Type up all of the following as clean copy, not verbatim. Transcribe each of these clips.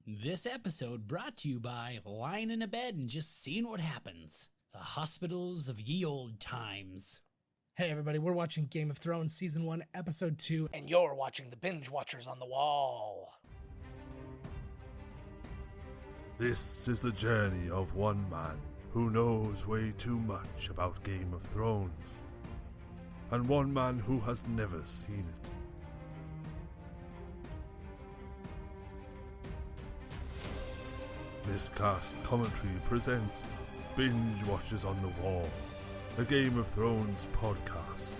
This episode brought to you by lying in a bed and just seeing what happens. The hospitals of ye old times. Hey everybody, we're watching Game of Thrones Season 1, Episode 2, and you're watching the Binge Watchers on the Wall. This is the journey of one man who knows way too much about Game of Thrones, and one man who has never seen it. Miscast Commentary presents Binge Watchers on the Wall, a Game of Thrones podcast.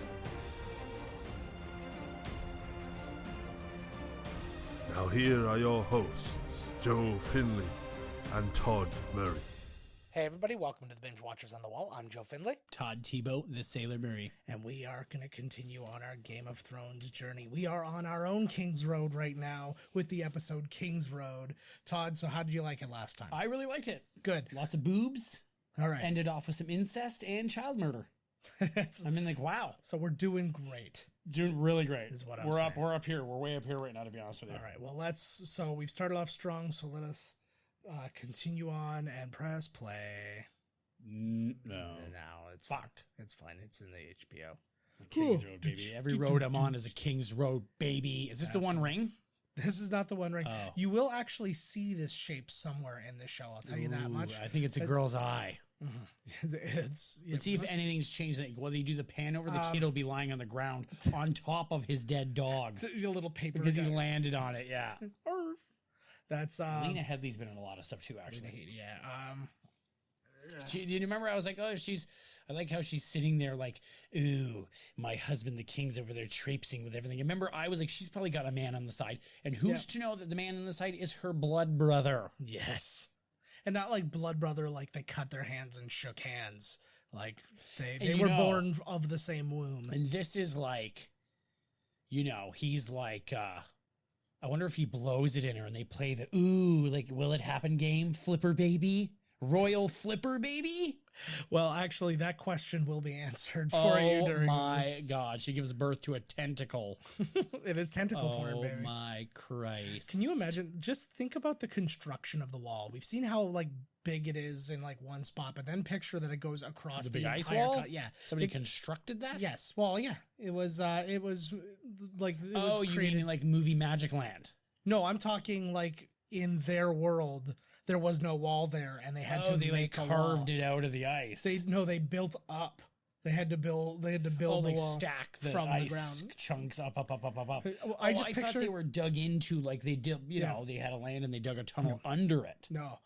Now here are your hosts, Joe Finley and Todd Murray. Hey everybody, welcome to the Binge Watchers on the Wall. I'm Joe Finley. Todd Tebow, the Sailor Murray. And we are going to continue on our Game of Thrones journey. We are on our own Kingsroad right now with the episode Kingsroad. Todd, so how did you like it last time? I really liked it. Good. Lots of boobs. All right. Ended off with some incest and child murder. I mean, like, wow. So we're doing great. Doing really great. Is what I'm We're saying. up. We're up here. We're way up here right now, to be honest with you. All right. Well, so we've started off strong, so let us continue on and press play. No. No, it's Fuck. fine. It's fine. It's in the HBO. King's Road, baby. Every road I'm on is a King's Road, baby. Is this the One Ring? This is not the One Ring. Oh. You will actually see this shape somewhere in the show. I'll tell you that much. I think it's a girl's eye. Mm-hmm. Let's see if anything's changed. Like, whether you do the pan over, the kid will be lying on the ground on top of his dead dog. A little paper. Because he landed on it, yeah. That's Lena Headley's been in a lot of stuff too, actually. Yeah. Do you remember? I was like, oh, I like how she's sitting there like, ooh, my husband, the king's over there traipsing with everything. Remember, I was like, she's probably got a man on the side. And who's to know that the man on the side is her blood brother? Yes. And not like blood brother, like they cut their hands and shook hands. Like they were born of the same womb. And this is like, he's like, I wonder if he blows it in her and they play the, ooh, like, will it happen game? Flipper baby? Royal flipper baby? Well, actually, that question will be answered for you during my God. She gives birth to a tentacle. It is tentacle porn, baby. Oh, my Christ. Can you imagine? Just think about the construction of the wall. We've seen how, like, big it is in, like, one spot, but then picture that it goes across the big entire ice wall? Yeah. Somebody constructed that? Yes. Well, yeah. It was like... It was you mean like movie Magic Land? No, I'm talking, like, in their world... There was no wall there, and they had to they carved it out of the ice. They built up. They had to build the wall, stack the from ice the ground chunks up. I thought they were dug into, like they did. They had a land and they dug a tunnel under it. No,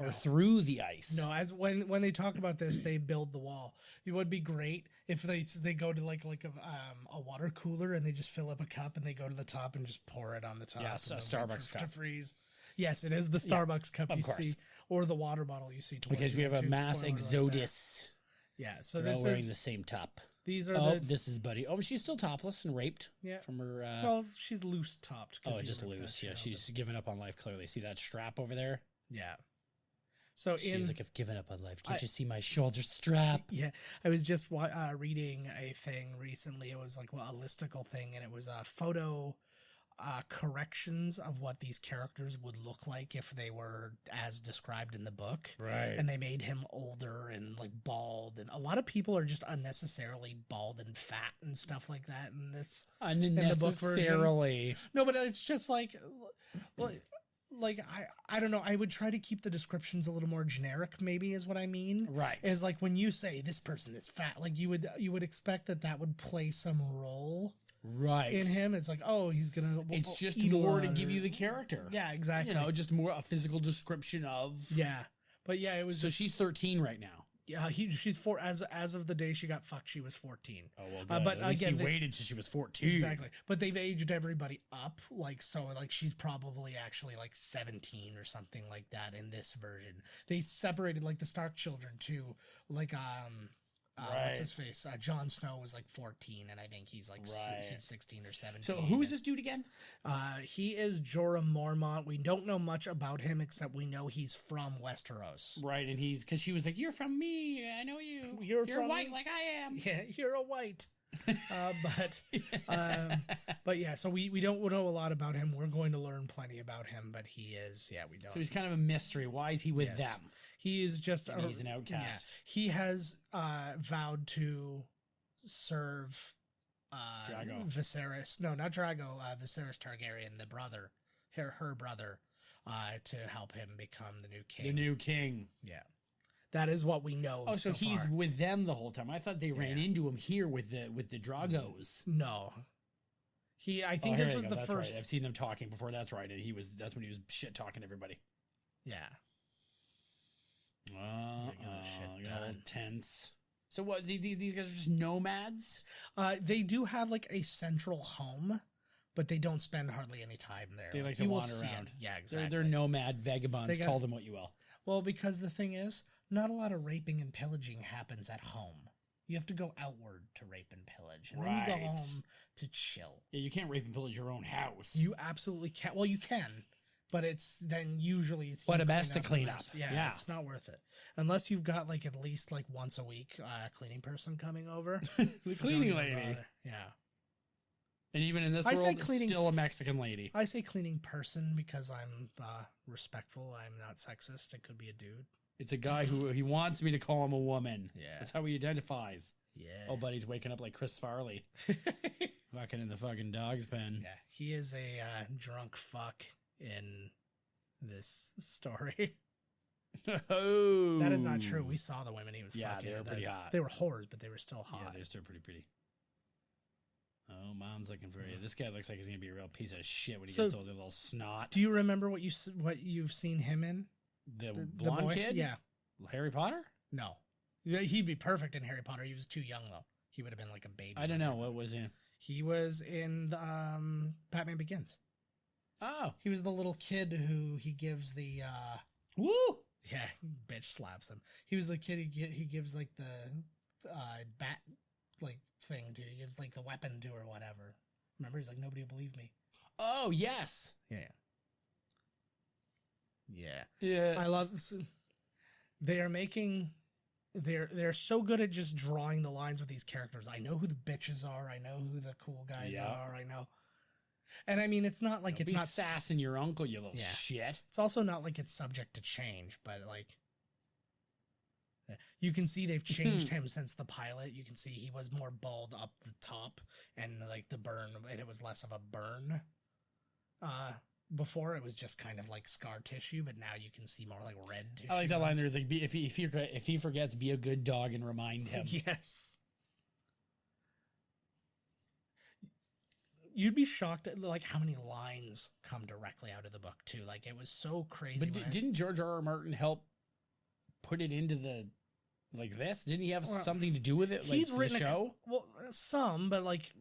or through the ice. No, as when they talk about this, they build the wall. It would be great if they go to like a water cooler and they just fill up a cup and they go to the top and just pour it on the top. Yes, a Starbucks cup to freeze. Yes, it is the Starbucks cup you see, or the water bottle you see. Because we have a mass exodus. Yeah, so they're all wearing the same top. These are this is Buddy. Oh, she's still topless and raped. Yeah, from her. Well, she's loose topped. Oh, just loose. Yeah, she's given up on life. Clearly, see that strap over there? Yeah. So she's like, I've given up on life. Can't you see my shoulder strap? Yeah, I was just reading a thing recently. It was like a listicle thing, and it was a photo. Corrections of what these characters would look like if they were as described in the book. Right. And they made him older and like bald, and a lot of people are just unnecessarily bald and fat and stuff like that in this unnecessarily. In the book version. No, but it's just like I don't know. I would try to keep the descriptions a little more generic, maybe is what I mean. Right. Is like when you say this person is fat, like you would expect that would play some role. Right. In him, it's like, oh, he's gonna. It's just more to give you the character. Yeah, exactly. Just more a physical description of. Yeah, but yeah, it was. So she's 13 right now. Yeah, she's four as of the day she got fucked. She was 14. Oh well, good. At least again, he waited till she was 14. Exactly, but they've aged everybody up, like so. Like she's probably actually like 17 or something like that in this version. They separated like the Stark children too, like what's his face? Jon Snow was like 14, and I think he's like he's 16 or 17. So who is this dude again? He is Jorah Mormont. We don't know much about him except we know he's from Westeros. Right, and because she was like, "You're from me. I know you. You're white like I am." Yeah, you're a white. But yeah, so we don't know a lot about him. We're going to learn plenty about him, but he is, we don't. So he's kind of a mystery. Why is he with them? He is just he's an outcast. Yeah, he has vowed to serve Drago. Viserys. No, not Drago. Viserys Targaryen, the brother, her brother, to help him become the new king. The new king. Yeah. That is what we know. Oh, so he's far. with them the whole time. I thought they ran into him here with the Dragos. No. I think this was the that's first. Right. I've seen them talking before. That's right. And that's when he was shit talking to everybody. Yeah. Tense. So what? These guys are just nomads? They do have like a central home, but they don't spend hardly any time there. They like to wander around. Yeah, exactly. They're nomad vagabonds. Call them what you will. Well, because the thing is, not a lot of raping and pillaging happens at home. You have to go outward to rape and pillage, and then you go home to chill. Yeah, you can't rape and pillage your own house. You absolutely can't. Well, you can, but it's best to clean up. Yeah, it's not worth it unless you've got like at least like once a week cleaning person coming over. The cleaning lady. Yeah. And even in this world, it's still a Mexican lady. I say cleaning person because I'm respectful. I'm not sexist. It could be a dude. It's a guy who he wants me to call him a woman. Yeah. That's how he identifies. Yeah. Oh, but he's waking up like Chris Farley. Fucking in the fucking dog's pen. Yeah. He is a drunk fuck in this story. Oh. That is not true. We saw the women he was fucking. Yeah, they were pretty hot. They were whores, but they were still hot. Yeah, they're still pretty pretty. Oh, mom's looking for you. This guy looks like he's going to be a real piece of shit when he gets older, little snot. Do you remember what you've seen him in? The blonde kid? Yeah. Harry Potter? No. He'd be perfect in Harry Potter. He was too young, though. He would have been like a baby. I don't know. What was he? He was in Batman Begins. Oh. He was the little kid who he gives the... Woo! Yeah, bitch slaps him. He was the kid he gives like the bat like thing to. He gives like the weapon to or whatever. Remember, he's like, nobody will believe me. Oh, yes. Yeah. I love this. They're so good at just drawing the lines with these characters. I know who the bitches are. I know who the cool guys are. I know. And I mean, it's not like it's not sassing your uncle, you little shit. It's also not like it's subject to change, but like you can see they've changed him since the pilot. You can see he was more bald up the top and like the burn, and it was less of a burn. Before it was just kind of like scar tissue, but now you can see more like red tissue. I like that line. There's like, if he forgets, be a good dog and remind him. Yes. You'd be shocked at like how many lines come directly out of the book too. Like it was so crazy. But didn't George R.R. Martin help put it into the like this? Didn't he have something to do with it? Like, he's written the show. Some, but like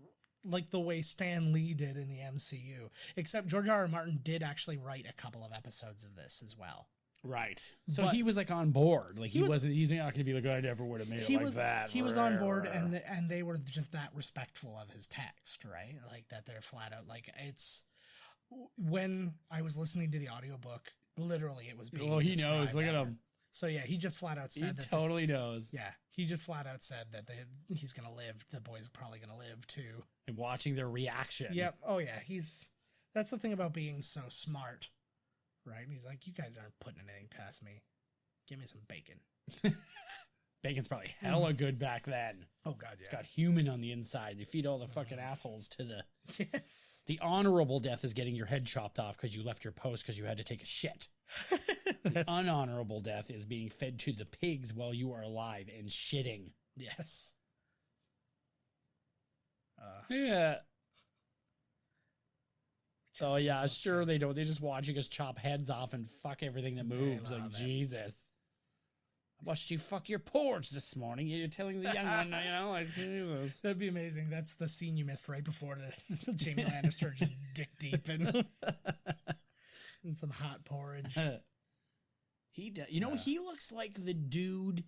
the way Stan Lee did in the MCU. Except George R.R. Martin did actually write a couple of episodes of this as well. Right. So he was like on board. Like he's not going to be like, I never would have made it like that. He was on board and they were just that respectful of his text, right? Like that they're flat out like it's when I was listening to the audiobook, literally it was being he knows. Look at him. So yeah, he just flat out said he totally knows. Yeah. He just flat out said that he's going to live. The boy's probably going to live too. And watching their reaction. Yep. Oh yeah. That's the thing about being so smart. Right? And he's like, you guys aren't putting anything past me. Give me some bacon. Bacon's probably hella good back then. Oh, God, yeah. It's got human on the inside. They feed all the fucking assholes to the... Yes. The honorable death is getting your head chopped off because you left your post because you had to take a shit. The unhonorable death is being fed to the pigs while you are alive and shitting. Yes. Yeah. Oh yeah, sure they don't. They just watching us chop heads off and fuck everything that moves. Like Jesus, I watched you fuck your porch this morning. You're telling the young one, like Jesus. That'd be amazing. That's the scene you missed right before this. Jamie Lannister just dick deep in some hot porridge. He does. He looks like the dude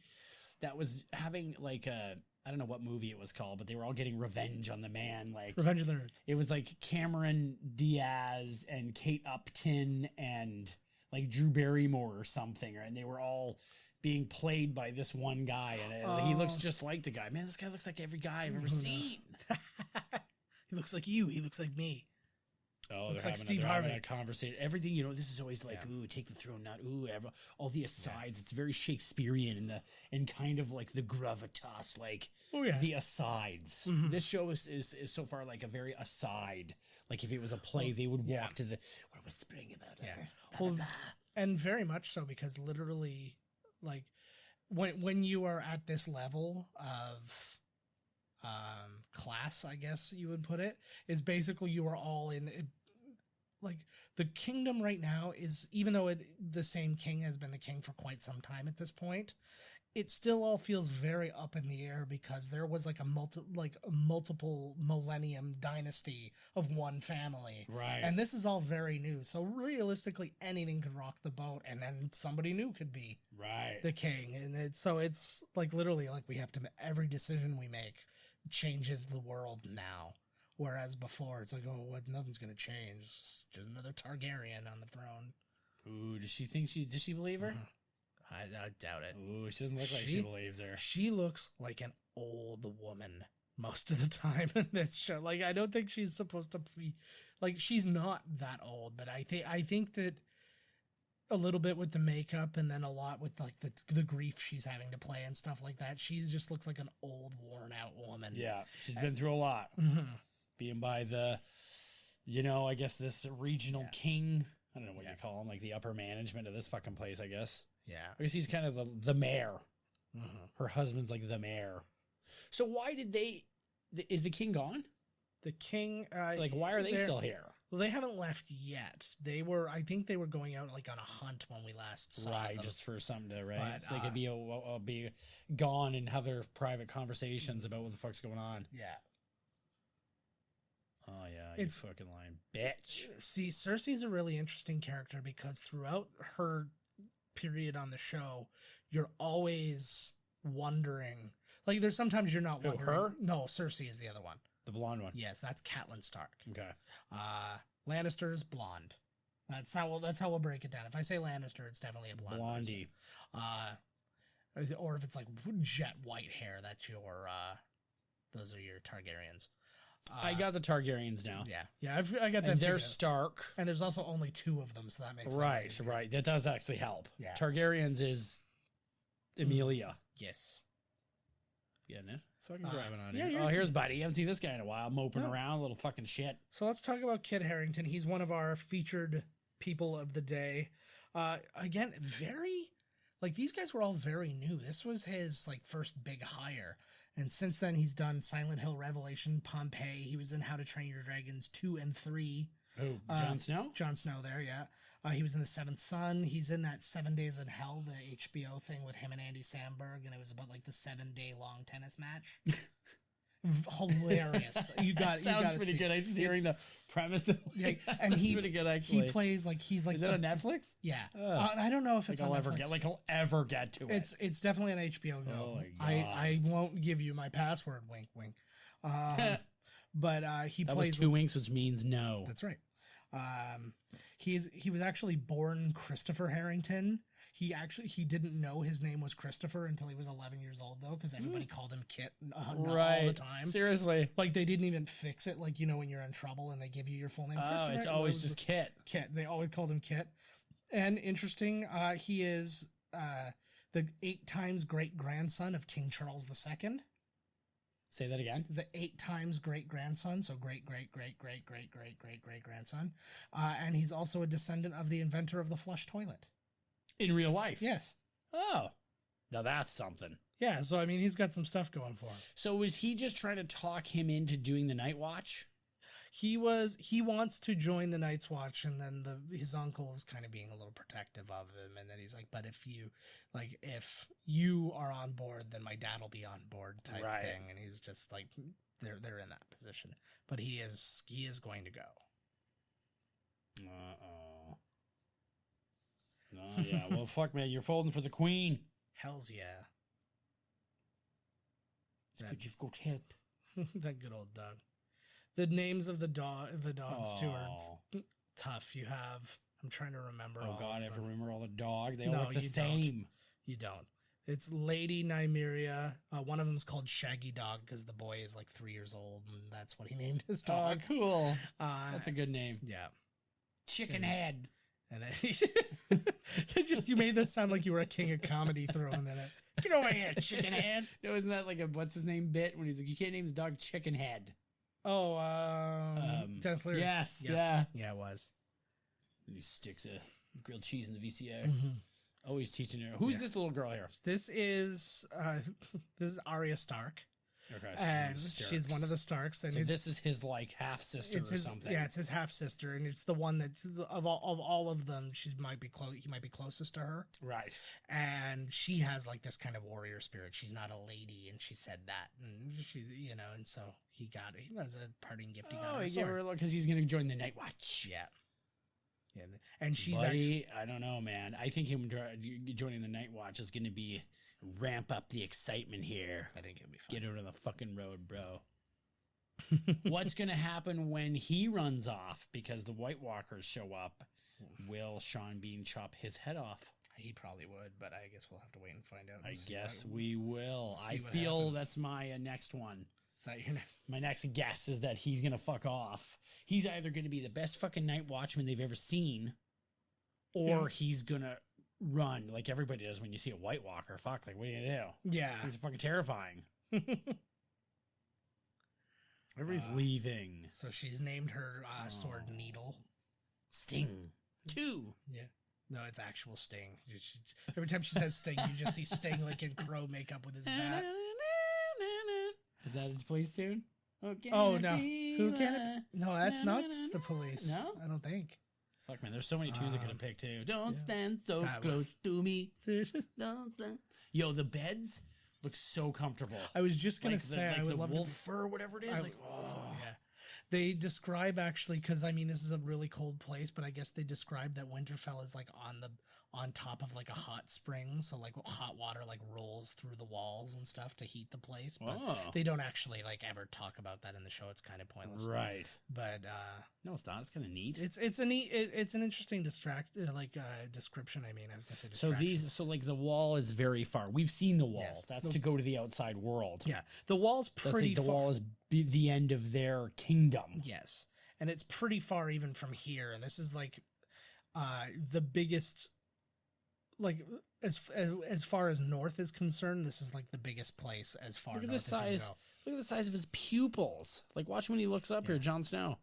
that was having like a. I don't know what movie it was called, but they were all getting revenge on the man. Like Revenge of the Nerds. It was like Cameron Diaz and Kate Upton and like Drew Barrymore or something, right? And they were all being played by this one guy, and he looks just like the guy. Man, this guy looks like every guy I've ever seen. He looks like you. He looks like me. Oh, looks they're like having Steve they're having Harvey. a conversation. Everything, this is always like, ooh, take the throne, not ooh, all the asides. It's very Shakespearean and kind of like the gravitas, like the asides. Mm-hmm. This show is so far like a very aside. Like if it was a play, they would walk to the we're whispering about it. Well, and very much so, because literally, like when you are at this level of class, I guess you would put it, is basically you are all in like the kingdom right now is, even though the same king has been the king for quite some time at this point, it still all feels very up in the air, because there was like a multiple millennium dynasty of one family, Right. and this is all very new, so realistically anything could rock the boat, and then somebody new could be the king, and it's like literally like we have to, every decision we make changes the world now, whereas before it's like, oh, what, nothing's gonna change, it's just another Targaryen on the throne. Ooh, does she believe her? I doubt it. Ooh, she doesn't look like she believes her. She looks like an old woman most of the time in this show. Like, I don't think she's supposed to be, like, she's not that old, but I think that a little bit with the makeup, and then a lot with like the grief she's having to play and stuff like that, she just looks like an old, worn out woman. Yeah, she's been through a lot. Being by the, I guess this regional king. I don't know what you call him, like the upper management of this fucking place, I guess. Yeah. I guess he's kind of the mayor. Her husband's like the mayor. So why did is the king gone? The king, like, why are they still here? Well, they haven't left yet. I think they were going out like on a hunt when we last saw them. Just for something to, right? But, so they could be gone and have their private conversations about what the fuck's going on. Yeah. Oh, yeah, you fucking lying bitch. See, Cersei's a really interesting character, because throughout her period on the show, you're always wondering. Like, there's sometimes you're not wondering. Her? No, Cersei is the other one. The blonde one. Yes, that's Catelyn Stark. Okay. Lannister's blonde. That's how we'll break it down. If I say Lannister, it's definitely a blondie. Or if it's like jet white hair, that's your those are your Targaryens. I got the Targaryens now. Yeah, I got that. And they're Stark. And there's also only 2 of them, so that makes sense. Right. That does actually help. Yeah. Targaryens is Emilia. Yes. Getting it? Fucking grabbing on yeah, it. Oh, here's Buddy. I haven't seen this guy in a while. Moping around, little fucking shit. So let's talk about Kit Harington. He's one of our featured people of the day. Again, very, like, these guys were all very new. This was his, like, first big hire. And since then, he's done Silent Hill Revelation, Pompeii. He was in How to Train Your Dragons 2 and 3. Who, Jon Snow? Jon Snow there, yeah. He was in The Seventh Son. He's in that 7 Days in Hell, the HBO thing with him and Andy Samberg, and it was about like the 7-day long tennis match. Hilarious. Sounds pretty good. I'm just hearing the premise. And he's pretty good, actually. He plays like he's like. Is it on Netflix? Yeah, I don't know if it's on Netflix. I'll ever get to it. It's definitely on HBO Go. Oh my God. I won't give you my password. Wink, wink. But he that plays was 2 winks, which means no. That's right. He was actually born Christopher Harrington. He didn't know his name was Christopher until he was 11 years old, though, because everybody called him Kit all the time. Seriously. Like, they didn't even fix it, like, when you're in trouble and they give you your full name. Oh, it's always just Kit. Kit. They always called him Kit. And interesting, he is the 8 times great-grandson of King Charles II. Say that again. The 8 times great-grandson, so great-great-great-great-great-great-great-grandson. And he's also a descendant of the inventor of the flush toilet. In real life? Yes. Oh. Now that's something. Yeah, so, I mean, he's got some stuff going for him. So was he just trying to talk him into doing the Night Watch? He wants to join the Night's Watch, and then his uncle is kind of being a little protective of him, and then he's like, but if you are on board, then my dad will be on board type thing, and he's just like, they're in that position. But he is going to go. Uh-oh. Oh, yeah. Well, fuck, man, you're folding for the queen. Hells yeah. It's good you've got help. That good old dog. The names of the dogs too are tough. You have, I'm trying to remember. Oh God, I have to remember all the dogs. They all No, look the you same. You don't. It's Lady Nymeria. One of them's called Shaggy Dog because the boy is like 3 years old, and that's what he named his dog. Oh, cool. That's a good name. Yeah. Chicken Head. And then you made that sound like you were a king of comedy throwing that at. Get over here, Chicken Head. No, isn't that like a what's his name bit when he's like, you can't name the dog Chicken Head? Oh, Chancellor. Yes. Yeah, it was. And he sticks a grilled cheese in the VCR. Always teaching her. Who's this little girl here? This is Arya Stark. Okay, and she's one of the Starks. And so this is his like half sister or something. Yeah, it's his half sister, and it's the one that's of all of them. He might be closest to her, right? And she has like this kind of warrior spirit. She's not a lady, and she said that, and she's and so he as a parting gift. He got he gave her a look because he's going to join the Night Watch. Yeah. Yeah, and she's Buddy, I don't know, man. I think him joining the Night Watch is going to be ramp up the excitement here. I think it'll be fun. Get over the fucking road, bro. What's going to happen when he runs off because the White Walkers show up? Will Sean Bean chop his head off? He probably would, but I guess we'll have to wait and find out. I guess we will. I feel that's my next one. My next guess is that he's going to fuck off. He's either going to be the best fucking night watchman they've ever seen, or he's going to run like everybody does when you see a White Walker. Fuck, like, what do you do? Yeah. He's fucking terrifying. Everybody's leaving. So she's named her sword Needle. Sting. 2. Yeah. No, it's actual Sting. Every time she says Sting, you just see Sting like in crow makeup with his bat. Is that its police tune? Oh, no. Who can it? No, that's not the police. No? I don't think. Fuck, man. There's so many tunes I could have picked, too. Don't stand so close to me. Don't stand. Yo, the beds look so comfortable. I was just going to say, I would love wolf fur, whatever it is. Yeah. They describe actually, because I mean, this is a really cold place, but I guess they describe that Winterfell is like on top of like a hot spring, so like hot water like rolls through the walls and stuff to heat the place. But they don't actually like ever talk about that in the show. It's kind of pointless, right? But no, it's not. It's kind of neat. It's an interesting description. I mean, I was gonna say distraction. So like the wall is very far. We've seen the wall. Yes, that's to go to the outside world. Yeah, the wall's pretty. The wall is the end of their kingdom. Yes, and it's pretty far even from here. And this is like the biggest. Like as far as north is concerned, this is like the biggest place as far. Look at the size. Look at the size of his pupils. Like watch when he looks up here, Jon Snow.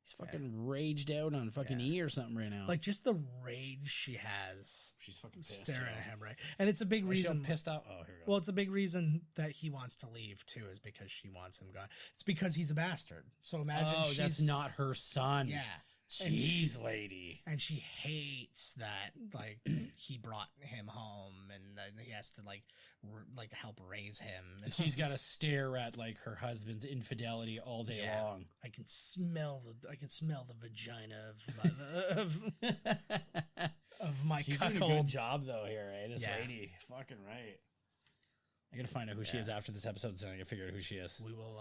He's fucking raged out on fucking E or something right now. Like just the rage she has. She's fucking pissed, staring at him, right? And it's a big reason. Pissed off. Oh, here we go. Well, it's a big reason that he wants to leave too, is because she wants him gone. It's because he's a bastard. So imagine that's not her son. Yeah. Jeez, lady. And she hates that, like, he brought him home and he has to, like help raise him. And she's got to stare at, like, her husband's infidelity all day long. I can smell the vagina of my She's cuckold. doing a good job, though, here, eh? This lady. Fucking right. I got to find out who she is after this episode, so I can figure out who she is. We will,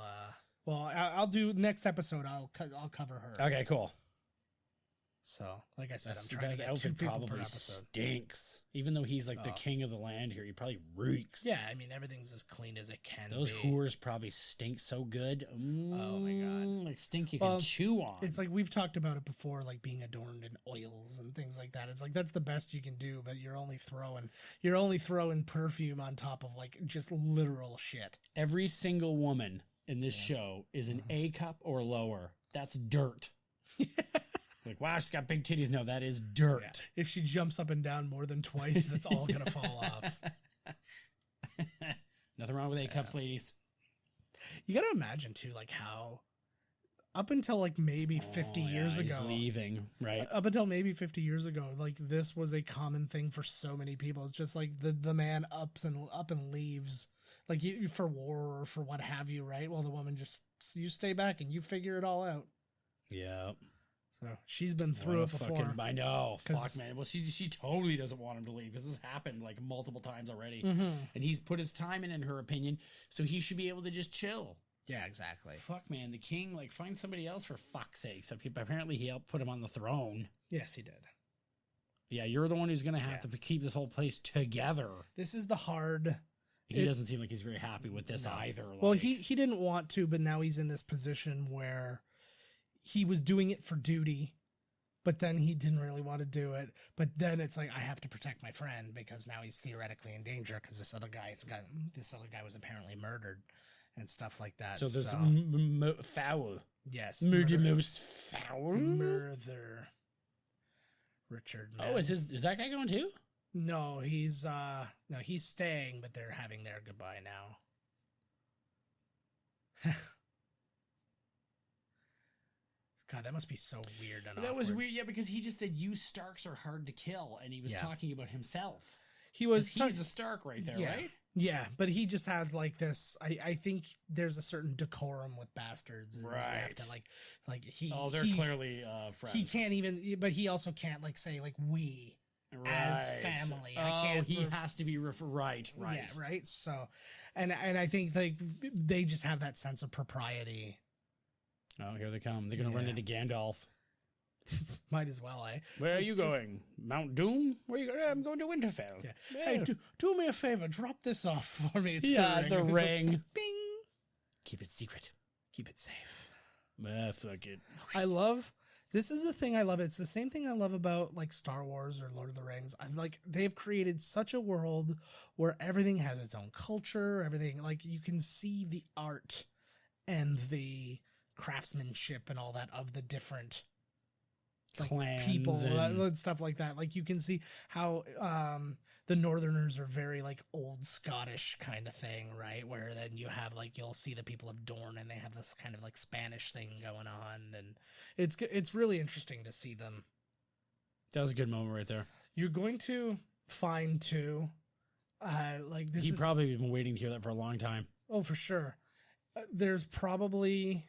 well, I'll do next episode. I'll cover her. Okay, cool. So, like I said, I'm trying to get outfit 2 people probably per episode. Stinks. Even though he's like the king of the land here, he probably reeks. Yeah, I mean, everything's as clean as it can Those whores probably stink so good. Oh my god. Like stink you can chew on. It's like we've talked about it before, like being adorned in oils and things like that. It's like that's the best you can do, but you're only throwing perfume on top of like just literal shit. Every single woman in this show is an A cup or lower. That's dirt. Like, wow, she's got big titties. No, that is dirt. Yeah. If she jumps up and down more than twice, that's all going to fall off. Nothing wrong with A-cups, ladies. You got to imagine, too, like how up until like maybe 50 years ago. He's leaving, right? Up until maybe 50 years ago, like this was a common thing for so many people. It's just like the man up and leaves. Like for war or for what have you, right? Well, the woman just, you stay back and you figure it all out. Yeah. So she's been through it before. I know. Fuck, man. Well, she totally doesn't want him to leave. This has happened like multiple times already. Mm-hmm. And he's put his time in her opinion, so he should be able to just chill. Yeah, exactly. Fuck, man. The king, like, find somebody else for fuck's sake. So apparently he helped put him on the throne. Yes, he did. Yeah, you're the one who's going to have to keep this whole place together. This is the hard. He doesn't seem like he's very happy with this either. Well, he didn't want to, but now he's in this position where he was doing it for duty, but then he didn't really want to do it. But then it's like, I have to protect my friend because now he's theoretically in danger because this other guy was apparently murdered and stuff like that. So there's foul. Yes. Murder most foul. Murder. Richard. Oh, is that guy going too? No, he's staying, but they're having their goodbye now. God, that must be so weird and That was awkward. weird, yeah, because he just said you Starks are hard to kill, and he was talking about himself. He's a Stark right there, right? Yeah, but he just has like this. I think there's a certain decorum with bastards, and right? You have to, like he. Oh, they're clearly friends. He can't even, but he also can't like say like we. As family, I can't. He has to be right. Yeah, right. So, and I think they just have that sense of propriety. Oh, here they come. They're gonna run into Gandalf. Might as well, eh? Where are you going? Mount Doom? Where are you going? I'm going to Winterfell. Yeah. Hey, do me a favor. Drop this off for me. It's the ring. Bing. Keep it secret. Keep it safe. Fuck it. This is the thing I love. It's the same thing I love about like Star Wars or Lord of the Rings. They've created such a world where everything has its own culture. Everything, like, you can see the art and the craftsmanship and all that of the different clans people and stuff like that. Like, you can see how the Northerners are very like old Scottish kind of thing, right? Where then you have like, you'll see the people of Dorne and they have this kind of like Spanish thing going on, and it's really interesting to see them. That was a good moment right there. You're going to find too, like this. He probably been waiting to hear that for a long time. Oh, for sure. There's probably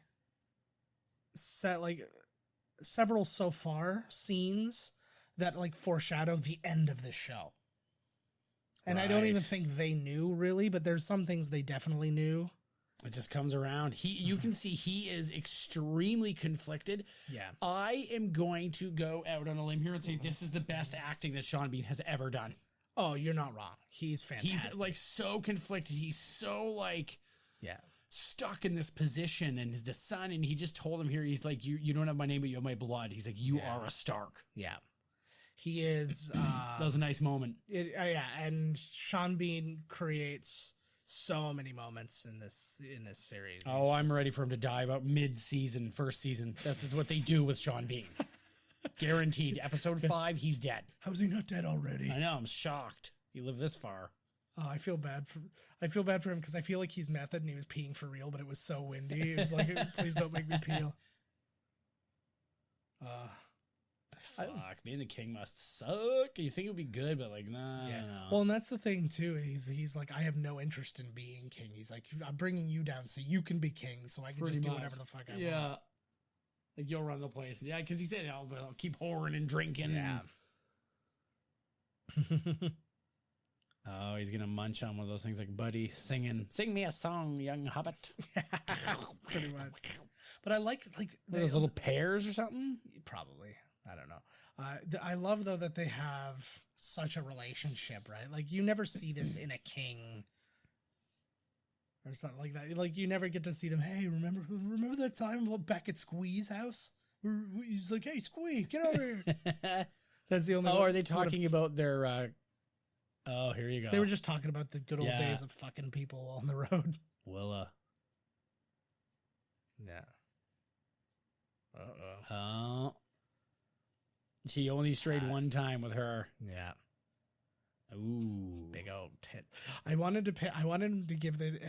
several so far scenes that like foreshadow the end of this show. And I don't even think they knew really, but there's some things they definitely knew. It just comes around. You can see he is extremely conflicted. Yeah. I am going to go out on a limb here and say this is the best acting that Sean Bean has ever done. Oh, you're not wrong. He's fantastic. He's like so conflicted. He's so like stuck in this position, and the son, and he just told him here, he's like, you don't have my name, but you have my blood. He's like, you are a Stark. Yeah. He is. That was a nice moment. And Sean Bean creates so many moments in this series. Oh, I'm ready for him to die about mid-season, first season. This is what they do with Sean Bean. Guaranteed. Episode 5, he's dead. How's he not dead already? I know. I'm shocked. He lived this far. I feel bad for him because I feel like he's method and he was peeing for real, but it was so windy. He was like, "Please don't make me pee." Fuck, being a king must suck. You think it would be good, but like, nah. Yeah. No. Well, and that's the thing too. He's like, I have no interest in being king. He's like, I'm bringing you down so you can be king, so I can just do whatever the fuck I want. Like, you'll run the place. Yeah, because he said, I'll keep whoring and drinking. Yeah. Oh, he's gonna munch on one of those things like Buddy singing, "Sing me a song, young hobbit." Pretty much. But I like those little pears or something. Probably, I don't know. I love though that they have such a relationship, right? Like, you never see this in a king or something like that. Like, you never get to see them. Hey, remember that time back at Squee's house? He's like, "Hey, Squee, get over here." That's the only. Oh, are they talking about their? Oh, here you go. They were just talking about the good old days of fucking people on the road. Willa. Yeah. Oh. She only strayed one time with her. Yeah. Ooh. Big old tits. I wanted him to give the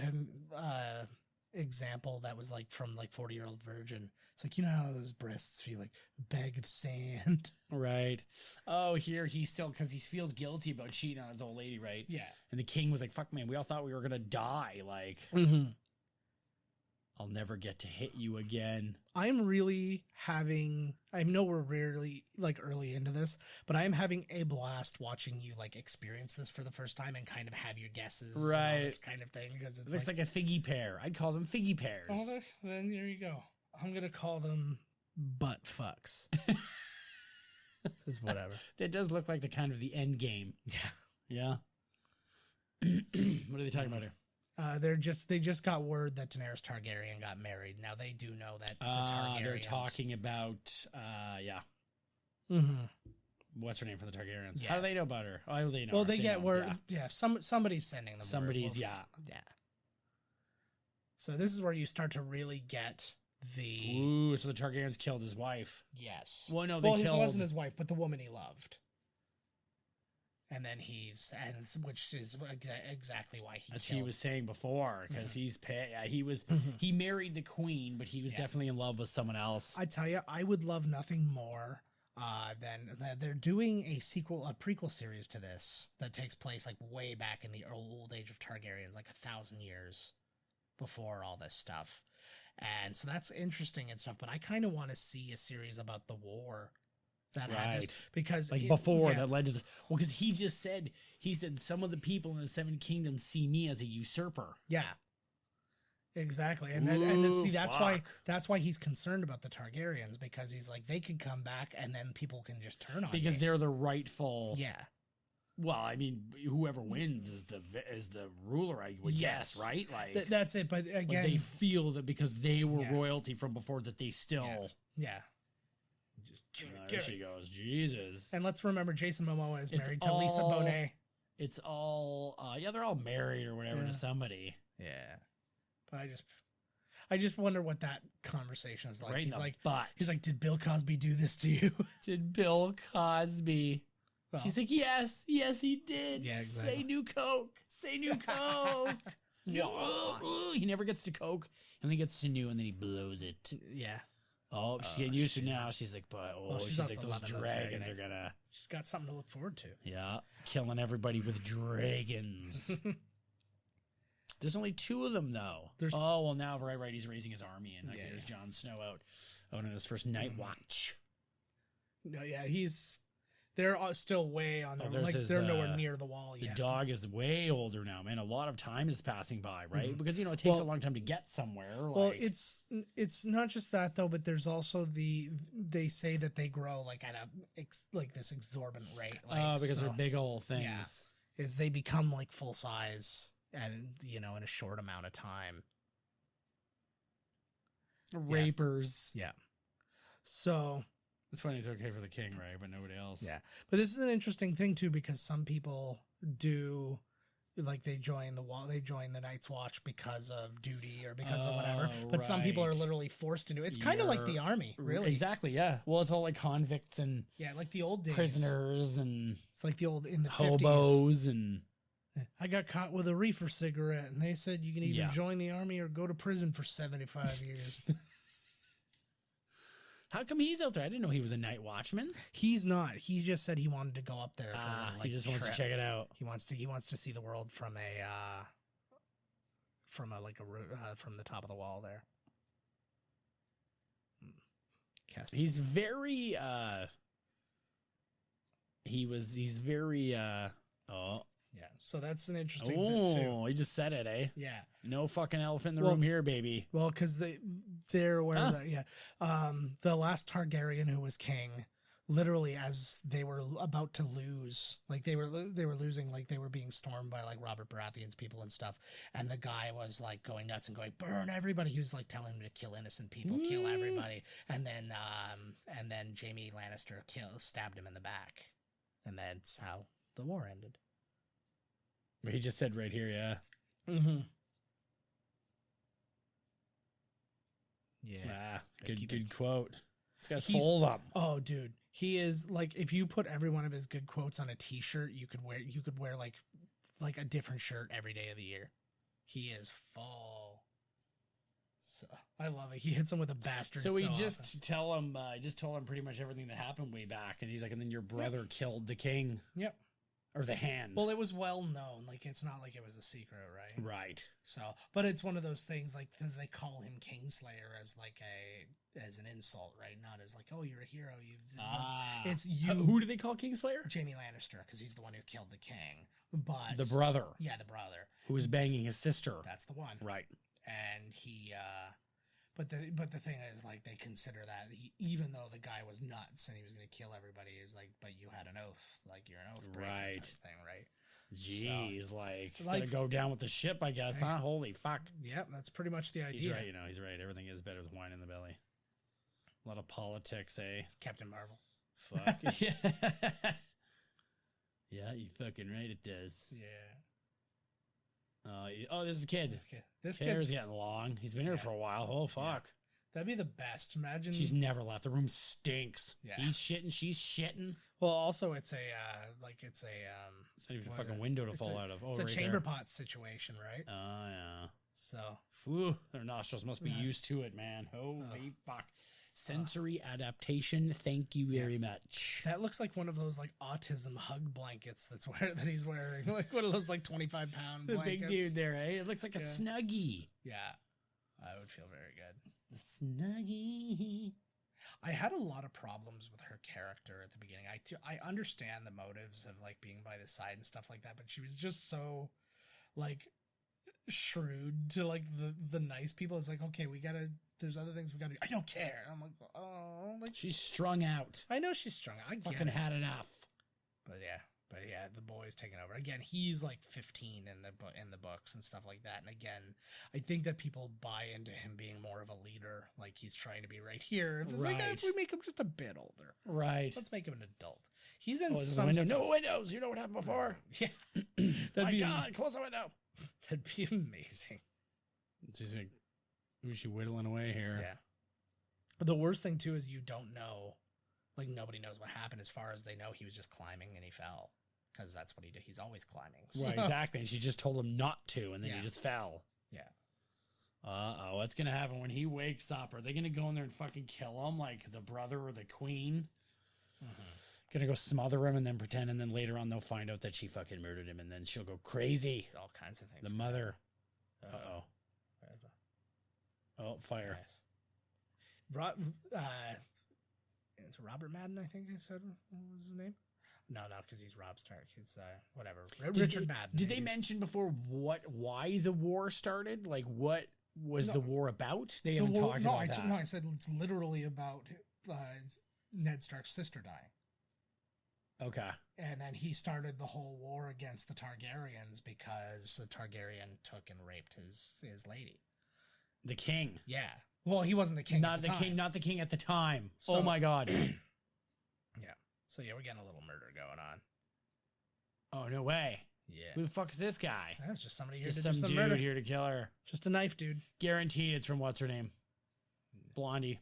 example that was like from like 40-Year-Old Virgin. It's like, you know how those breasts feel like a bag of sand. Right. Oh, here he's still, because he feels guilty about cheating on his old lady, right? Yeah. And the king was like, "Fuck, man, we all thought we were gonna die. Like, I'll never get to hit you again." I know we're rarely like early into this, but I am having a blast watching you like experience this for the first time and kind of have your guesses, right? And all this kind of thing, because it looks like a figgy pear. I'd call them figgy pears. Oh, then there you go. I'm gonna call them butt fucks. It's whatever. That does look like the kind of the end game. Yeah. Yeah. What are they talking about here? They just got word that Daenerys Targaryen got married. Now they do know that the Targaryens. They're talking about yeah. Mm-hmm. What's her name from the Targaryens? Yes. How do they know about her? Oh, they know. Well, her. they get know, word. Yeah, somebody's sending them. Somebody's word. yeah. So this is where you start to really get the. Ooh, so the Targaryens killed his wife. Yes. Well, no, they killed. It wasn't his wife, but the woman he loved. And then which is exactly why he. As killed. he was saying before, because he was he married the queen, but he was definitely in love with someone else. I tell you, I would love nothing more than that they're doing a prequel series to this that takes place like way back in the old age of Targaryens, like 1,000 years before all this stuff. And so that's interesting and stuff. But I kind of want to see a series about the war. That had this, because that led to this. Well, because he said some of the people in the Seven Kingdoms see me as a usurper. Yeah, exactly. And that's why he's concerned about the Targaryens, because he's like, they could come back and then people can just turn on because me. They're the rightful. Yeah. Well, I mean, whoever wins is the ruler, I would guess, right? Like that's it. But again, they feel that because they were royalty from before, that they still there she goes. Jesus. And let's remember, Jason Momoa is married to Lisa Bonet. It's all they're all married or whatever to somebody. Yeah. But I just wonder what that conversation is like. Right, he's like, did Bill Cosby do this to you? Did Bill Cosby? Well, she's like, yes, he did. Yeah, exactly. Say new Coke. Say new Coke. No. He never gets to Coke, and then he gets to new, and then he blows it. Yeah. Oh, she's getting used to it now. She's like, but she's like, those dragons are gonna. She's got something to look forward to. Yeah, killing everybody with dragons. There's only 2 of them though. Now right. He's raising his army, and there's Jon Snow out on his first night watch. No, yeah, they're still way on they're nowhere near the wall yet. The dog is way older now, man. A lot of time is passing by, right? Because it takes a long time to get somewhere. Well, it's not just that though, but there's also they say that they grow like at this exorbitant rate. Because they're big old things. Yeah, is they become like full size and in a short amount of time. Rapers. Yeah. So. It's funny, it's okay for the king, right? But nobody else. Yeah. But this is an interesting thing, too, because some people do, like, they join the Night's Watch because of duty or because of whatever. But some people are literally forced to do it. It's kind of like the army, really. Exactly, yeah. Well, it's all like convicts and like the old days. Prisoners and it's like the old, in the hobos 50s. And I got caught with a reefer cigarette, and they said you can either join the army or go to prison for 75 years. How come he's out there? I didn't know he was a night watchman. He's not. He just said he wanted to go up there. He just wants to check it out. He wants to see the world from from the top of the wall there. He's very. He's very. Yeah, so that's an interesting bit too. Oh, he just said it, eh? Yeah. No fucking elephant in the room here, baby. Well, because they're aware of that, yeah. The last Targaryen who was king, literally as they were about to lose, like they were losing, like they were being stormed by like Robert Baratheon's people and stuff, and the guy was like going nuts and going, burn everybody. He was like telling him to kill innocent people, kill everybody, and then Jaime Lannister stabbed him in the back, and that's how the war ended. He just said right here, yeah. Mm-hmm. Yeah. Good quote. This guy's full of them. Oh, dude. He is like, if you put every one of his good quotes on a t-shirt, you could wear like a different shirt every day of the year. He is full. So I love it. He hits him with a bastard. So he just told him pretty much everything that happened way back. And he's like, and then your brother killed the king. Yep. Or the hand. Well, it was well known. Like, it's not like it was a secret, right? Right. So, but it's one of those things, like, because they call him Kingslayer as as an insult, right? Not as like, oh, you're a hero. It's you. Who do they call Kingslayer? Jaime Lannister, because he's the one who killed the king. But the brother. Yeah, the brother. Who was banging his sister. That's the one. Right. And he, But the thing is, like, they consider that even though the guy was nuts and he was going to kill everybody, is like, but you had an oath, like you're an oath breaker Right. type thing, right? Jeez, So, like like- gotta go down with the ship, I guess, huh? Holy fuck. Yeah, that's pretty much the idea. He's right, he's right. Everything is better with wine in the belly. A lot of politics, eh? Captain Marvel. Fuck. Yeah. Yeah, you fucking right, it does. Yeah. Oh, this is a kid. Okay. This This hair's kid's, getting long. He's been here Yeah. for a while. Oh, fuck. that'd be the best. Imagine. She's never left. The room stinks. Yeah. He's shitting. She's shitting. Well, also it's a It's not even a What fucking is it? window to It's fall a- out of. Oh, it's a right chamber there. pot situation, right? Oh, yeah. So Whew, their nostrils must be Yeah. used to it, man. Holy fuck. Sensory adaptation. Thank you very much. that looks like one of those like autism hug blankets that he's wearing, like one of those like 25-pound The blankets. big dude there, eh? It looks like a Yeah. snuggie. Yeah, I would feel very good. The snuggie. I had a lot of problems with her character at the beginning. I understand the motives of like being by the side and stuff like that, but she was just so like shrewd to like the nice people. It's like, okay, there's other things we gotta do. I don't care. I'm like, oh, like She's strung out. I know she's strong. I get Fucking it. had enough. But yeah, the boy's taking over again. He's like 15 in the books and stuff like that. And again, I think that people buy into him being more of a leader, like he's trying to be right here. It's like, Right. if we make him just a bit older, Right. let's make him an adult. He's in Oh, there's a some window. stuff. No windows. You know what happened before. Yeah, My God, close the window. that'd be amazing. She's like, who's she whittling away here? Yeah. But the worst thing too is you don't know, like nobody knows what happened. As far as they know, he was just climbing and he fell. Because that's what he did. He's always climbing. Right, So- exactly. And she just told him not to, and then Yeah. he just fell. Yeah. Uh-oh, what's going to happen when he wakes up? Are they going to go in there and fucking kill him like the brother or the queen? Going to go smother him and then pretend, and then later on they'll find out that she fucking murdered him, and then she'll go crazy. All kinds of things. The can mother. happen. Uh-oh. Oh, fire. It's Robert Madden, I think I said was his name. No, because he's Rob Stark. He's whatever. Richard Madden. Did they He's- mention before why the war started? Like, what was No. the war about? They The haven't war- talked no, about that. No, I said it's literally about Ned Stark's sister dying. Okay. And then he started the whole war against the Targaryens because the Targaryen took and raped his lady. The king. Yeah. Well, he wasn't the king. Not at the time. king, not the king at the time. So- Oh my god. Yeah. So yeah, we're getting a little murder going on. Oh, no way. Yeah. Who the fuck is this guy? That's just somebody here Just to some do some dude murder. here to kill her. Just a knife, dude. Guaranteed it's from what's her name? Blondie.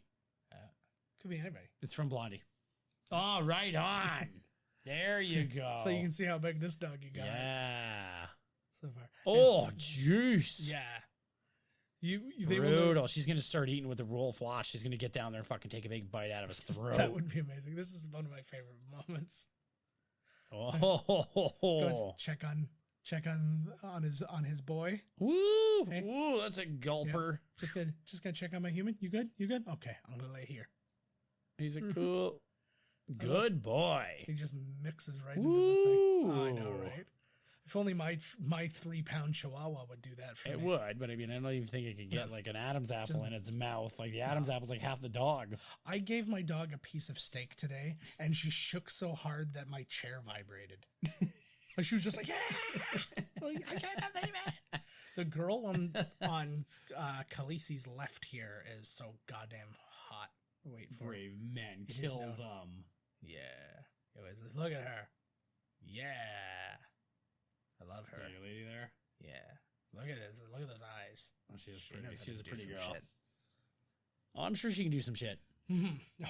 Could be anybody. It's from Blondie. Oh, right on. There you go. So you can see how big this doggy got. Yeah. So far. Oh, juice. Yeah. They will Brutal. She's going to start eating with the wolf watch. She's going to get down there and fucking take a big bite out of his throat. That would be amazing. This is one of my favorite moments. Oh. Go check on his boy. Woo. Hey. Woo, that's a gulper. Just gonna check on my human. You good? You good? Okay, I'm gonna lay here. He's a cool, good boy. He just mixes right into the thing. Woo. I know, right? If only my 3-pound Chihuahua would do that for It me. would, but I mean, I don't even think it could get like an Adam's apple Just- in its mouth. Like the Adam's apple's like half the dog. I gave my dog a piece of steak today, and she shook so hard that my chair vibrated. Like she was just like, yeah, like, I can't believe it. The girl on Khaleesi's left here is so goddamn hot. Wait for it. Brave men It is kill known. them. Yeah, it was. Look at her. Yeah, I love Is her. that your lady there? Yeah, look at this. Look at those eyes. Oh, she's She pretty. knows how She's to a do pretty some girl. shit. Oh, I'm sure she can do some shit. Oh yeah.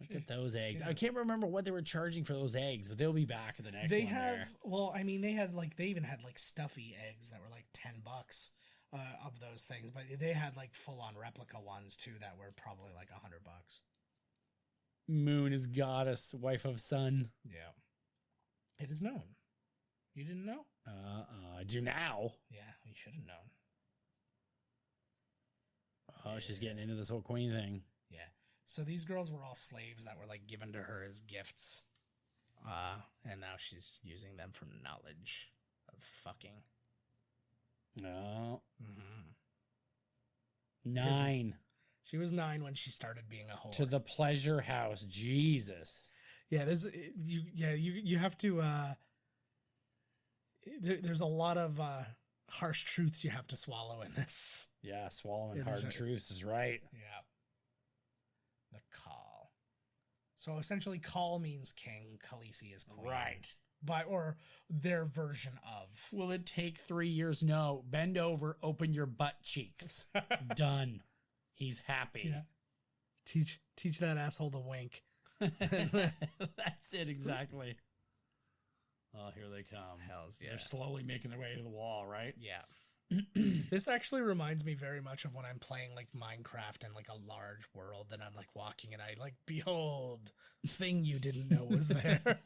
Look at those eggs. she I does. can't remember what they were charging for those eggs, but they'll be back in the next They one. have, there. well, I mean, they even had like stuffy eggs that were like $10 of those things, but they had like full on replica ones too that were probably like $100. Moon is goddess, wife of sun. Yeah, it is known. You didn't know? I do now. Yeah, you should have known. Oh, she's getting into this whole queen thing. Yeah. So these girls were all slaves that were like given to her as gifts, and now she's using them for knowledge of fucking. No. Mm-hmm. 9. She was 9 when she started being a whore. To the pleasure house. Jesus. Yeah, you have to there's a lot of harsh truths you have to swallow in this. Yeah, swallowing hard truths is right. Yeah. The call. So essentially call means king, Khaleesi is queen. Right. Or their version of. Will it take 3 years? No. Bend over, open your butt cheeks. Done. He's happy. Yeah. Teach that asshole to wink. That's it, exactly. Oh, here they come. Hells yeah. They're slowly making their way to the wall, right? Yeah. This actually reminds me very much of when I'm playing like Minecraft in like a large world, and I'm like walking and I like, behold, thing you didn't know was there.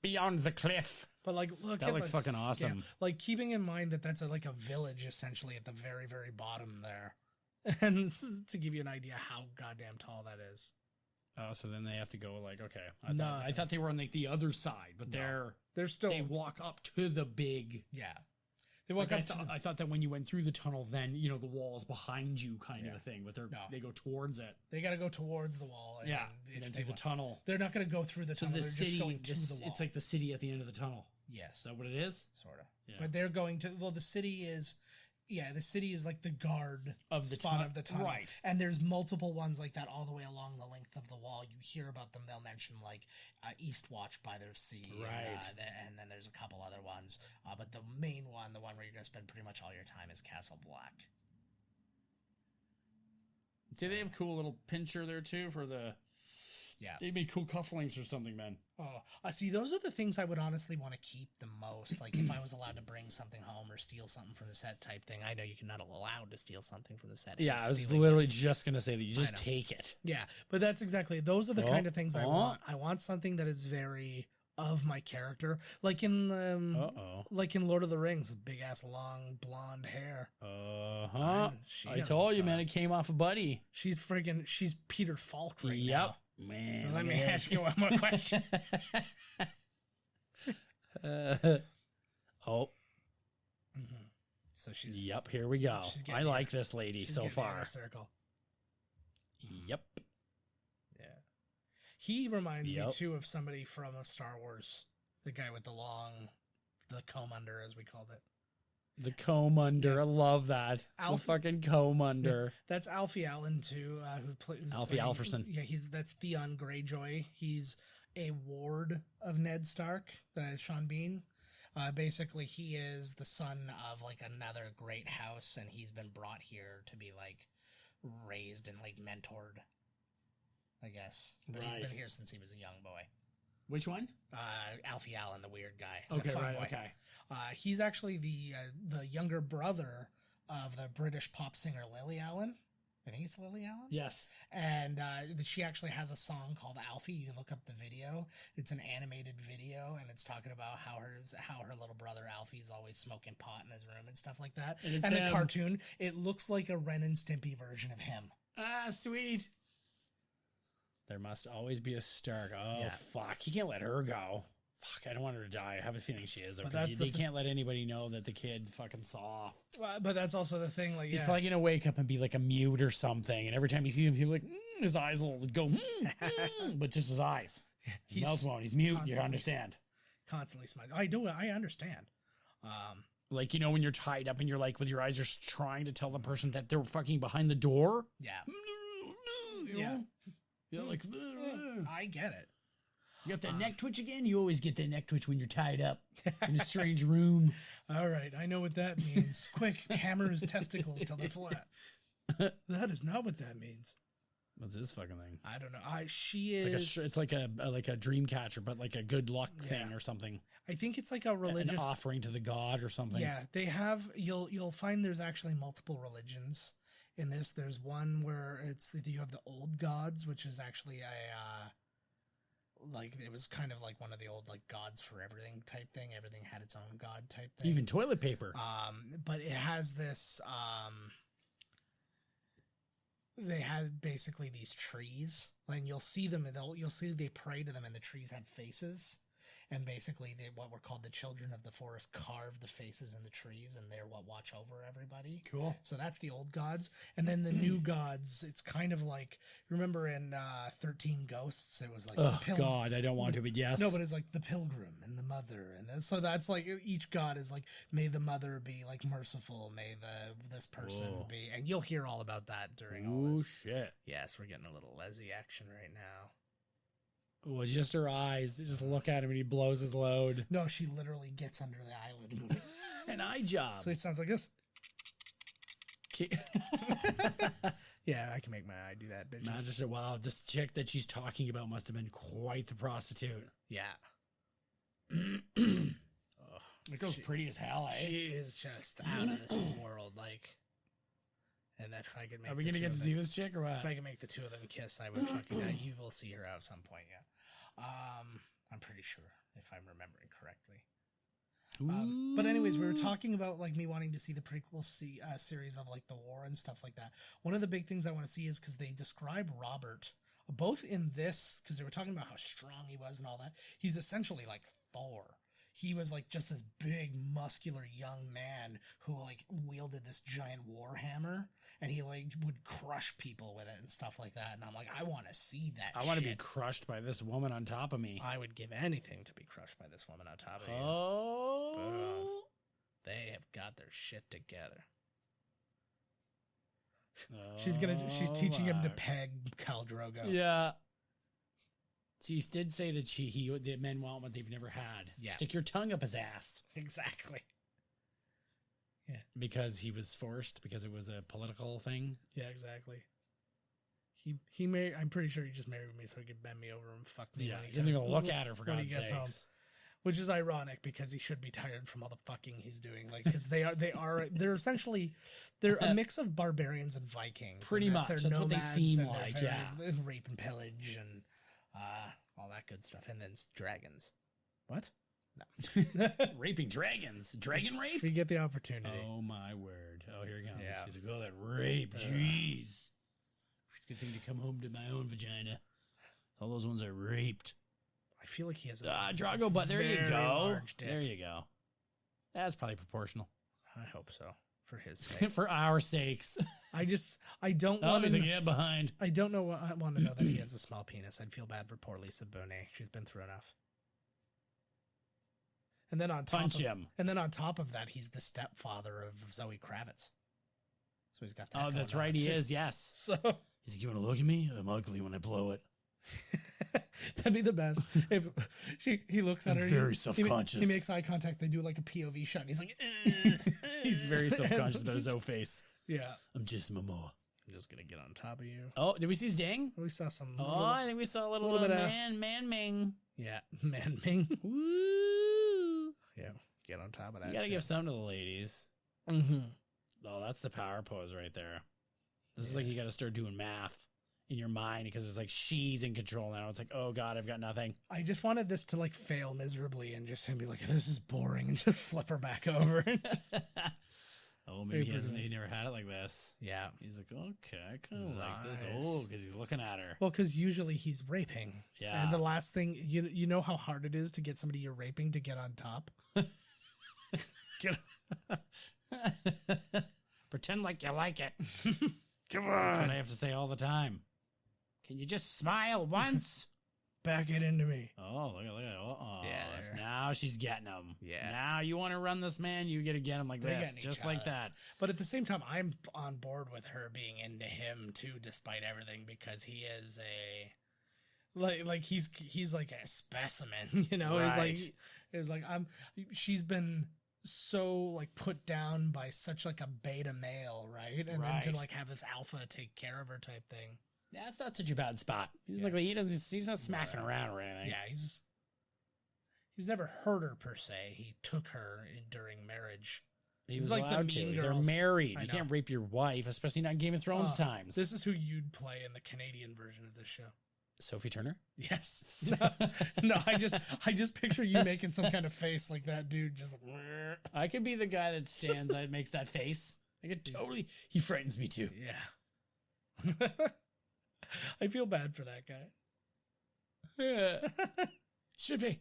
Beyond the cliff. But like, look, that looks fucking awesome. Like keeping in mind that that's like a village essentially at the very, very bottom there. And this is to give you an idea how goddamn tall that is. Oh, so then they have to go like, okay. I thought they were on like the other side, but they're still, they walk up to the big. Yeah. They walk like I thought that when you went through the tunnel, then, you know, the wall's behind you kind of a thing, but they go towards it. They got to go towards the wall. And and then through the tunnel. They're not going to go through the tunnel. The they're city, just going to the wall. It's like the city at the end of the tunnel. Yes. Is that what it is? Sort of. Yeah. But they're going to, well, the city is like the guard of the spot of the tunnel. Right. And there's multiple ones like that all the way along the length of the wall. You hear about them. They'll mention like Eastwatch by the sea. Right. And then there's a couple other ones. But the main one, the one where you're going to spend pretty much all your time, is Castle Black. See, they have cool little pincher there too for the... Yeah. They make cool cufflinks or something, man. Oh, see, those are the things I would honestly want to keep the most. Like, if I was allowed to bring something home or steal something from the set type thing. I know you're not allowed to steal something from the set. Yeah, I was literally just going to say that you just take it. Yeah, but that's exactly, those are the kind of things I want. I want something that is very of my character. Like in, like in Lord of the Rings, big ass long blonde hair. I told you, man, it came off a buddy. She's Peter Falk right now. Man, let me ask you one more question. So she's. Yep, here we go. I like this lady so far. Circle. Yep. Yeah. He reminds me too of somebody from a Star Wars. The guy with the comb under, as we called it. The comb under, I love that. The fucking comb under. That's Alfie Allen too, Alfie Alferson. Yeah, that's Theon Greyjoy. He's a ward of Ned Stark, Sean Bean. Basically, he is the son of like another great house, and he's been brought here to be like raised and like mentored, I guess. But he's been here since he was a young boy. Which one? Alfie Allen, the weird guy. Okay, right, boy. okay. He's actually the younger brother of the British pop singer Lily Allen. I think it's Lily Allen. Yes. And she actually has a song called Alfie. You look up the video. It's an animated video, and it's talking about how her little brother Alfie is always smoking pot in his room and stuff like that. And the cartoon, it looks like a Ren and Stimpy version of him. Ah, sweet. There must always be a Stark. Oh, yeah. Fuck. You can't let her go. Fuck, I don't want her to die. I have a feeling she is, though, because they can't let anybody know that the kid fucking saw. But that's also the thing. Like, he's probably going to wake up and be like a mute or something, and every time he sees him, he'll be like, his eyes will go, but just his eyes. His mouth won't. He's mute. You understand. Constantly smiling. I do. I understand. Like, you know, when you're tied up and you're like, with your eyes, you're trying to tell the person that they're fucking behind the door. Yeah. Yeah. Yeah, like, I get it. You got that neck twitch again? You always get that neck twitch when you're tied up in a strange room. All right, I know what that means. Quick, hammer his testicles till they're flat. That is not what that means. What's this fucking thing? I don't know. It's like a dream catcher, but like a good luck thing or something. I think it's like a religious an offering to the god or something. Yeah, they have. You'll find there's actually multiple religions in this. There's one where you have the old gods, which is actually like it was kind of like one of the old like gods for everything type thing. Everything had its own god type thing. Even toilet paper. But it has this. They had basically these trees, and you'll see them. You'll see they pray to them, and the trees have faces. and basically what were called the children of the forest carved the faces in the trees, and they're what watch over everybody. Cool. So that's the old gods. And then the new gods, it's kind of like, remember in 13 Ghosts, it was like, oh God, I don't want to, but yes. No, but it's like the pilgrim and the mother. And then, so that's like, each god is like, may the mother be like merciful, may this person be, and you'll hear all about that during all this. Shit. Yes, we're getting a little Leslie action right now. Well, just her eyes. Just look at him and he blows his load. No, she literally gets under the eyelid and goes like, an eye job. so it sounds like this. Yeah, I can make my eye do that, bitch. Magister, wow, this chick that she's talking about must have been quite the prostitute. Yeah. It goes pretty as hell, eh? She is just out of this world, like. And if I could make, are we gonna get to see this chick or what? If I could make the two of them kiss, I would fucking. You will see her at some point, yeah. I'm pretty sure if I'm remembering correctly. But anyways, we were talking about like me wanting to see the prequel series of like the war and stuff like that. One of the big things I want to see is because they describe Robert both in this, because they were talking about how strong he was and all that. He's essentially like Thor. He was like just this big, muscular young man who like wielded this giant war hammer, and he like would crush people with it and stuff like that. And I'm like, I want to see that. I want to be crushed by this woman on top of me. I would give anything to be crushed by this woman on top of you. Oh, Boom. They have got their shit together. She's teaching him to peg Khal Drogo. Yeah. So you did say that the men want what they've never had. Yeah. Stick your tongue up his ass. Exactly. Yeah. Because he was forced, because it was a political thing. Yeah, exactly. He married. I'm pretty sure he just married me so he could bend me over and fuck me. Yeah, he doesn't even look at her for God's sakes. Home. Which is ironic because he should be tired from all the fucking he's doing. Like, because they're essentially a mix of barbarians and Vikings. Pretty much. That's what they seem like. Yeah. Rape and pillage and all that good stuff, and then dragons. What? No. Raping dragons. Dragon rape? If you get the opportunity. Oh my word. Oh, here it comes. Yeah. She's like, oh, that rape. Jeez. It's a good thing to come home to my own vagina. All those ones are raped. I feel like he has Drago, but there you go. Large dick. There you go. That's probably proportional. I hope so. For his sake. For our sakes. I don't want to get behind. I don't know. I want to know that he has a small penis. I'd feel bad for poor Lisa Bonet. She's been through enough. And then on top of that, he's the stepfather of Zoe Kravitz. So he's got that. Oh, that's right. He is. Yes. So he's like, you want to look at me? I'm ugly when I blow it. That'd be the best. If he looks at her, very self-conscious. He makes eye contact. They do like a POV shot. And he's like, he's very self-conscious about his own face. Yeah, I'm just Momoa. I'm just gonna get on top of you. Oh, did we see his ding? We saw some. I think we saw a little bit of man Ming. Yeah, man Ming. Woo! Yeah, get on top of that. You gotta give some to the ladies. Mm-hmm. Oh, that's the power pose right there. This is like you gotta start doing math in your mind because it's like she's in control now. It's like, oh God, I've got nothing. I just wanted this to like fail miserably and just him be like, this is boring, and just flip her back over. Oh, maybe he never had it like this. Yeah. He's like, okay, I kind of like this. Oh, because he's looking at her. Well, because usually he's raping. Yeah. And the last thing, you know how hard it is to get somebody you're raping to get on top? Pretend like you like it. Come on. That's what I have to say all the time. Can you just smile once? Back it into me. Oh, look at oh, yeah, now she's getting him. Yeah. Now you want to run this man, you get to get him like this, just like that. But at the same time, I'm on board with her being into him too, despite everything, because he is he's like a specimen, you know. Right. She's been so like put down by such like a beta male, right? And then to like have this alpha take care of her type thing. Yeah, that's not such a bad spot. He's like he's not smacking around or anything. Yeah, he's never hurt her per se. He took her during marriage. He's like allowed to. They're married. You can't rape your wife, especially not in Game of Thrones times. This is who you'd play in the Canadian version of this show. Sophie Turner? Yes. No, I just picture you making some kind of face like that dude. Just. I could be the guy that stands that makes that face. I could totally. He frightens me too. Yeah. I feel bad for that guy. Yeah. Should be.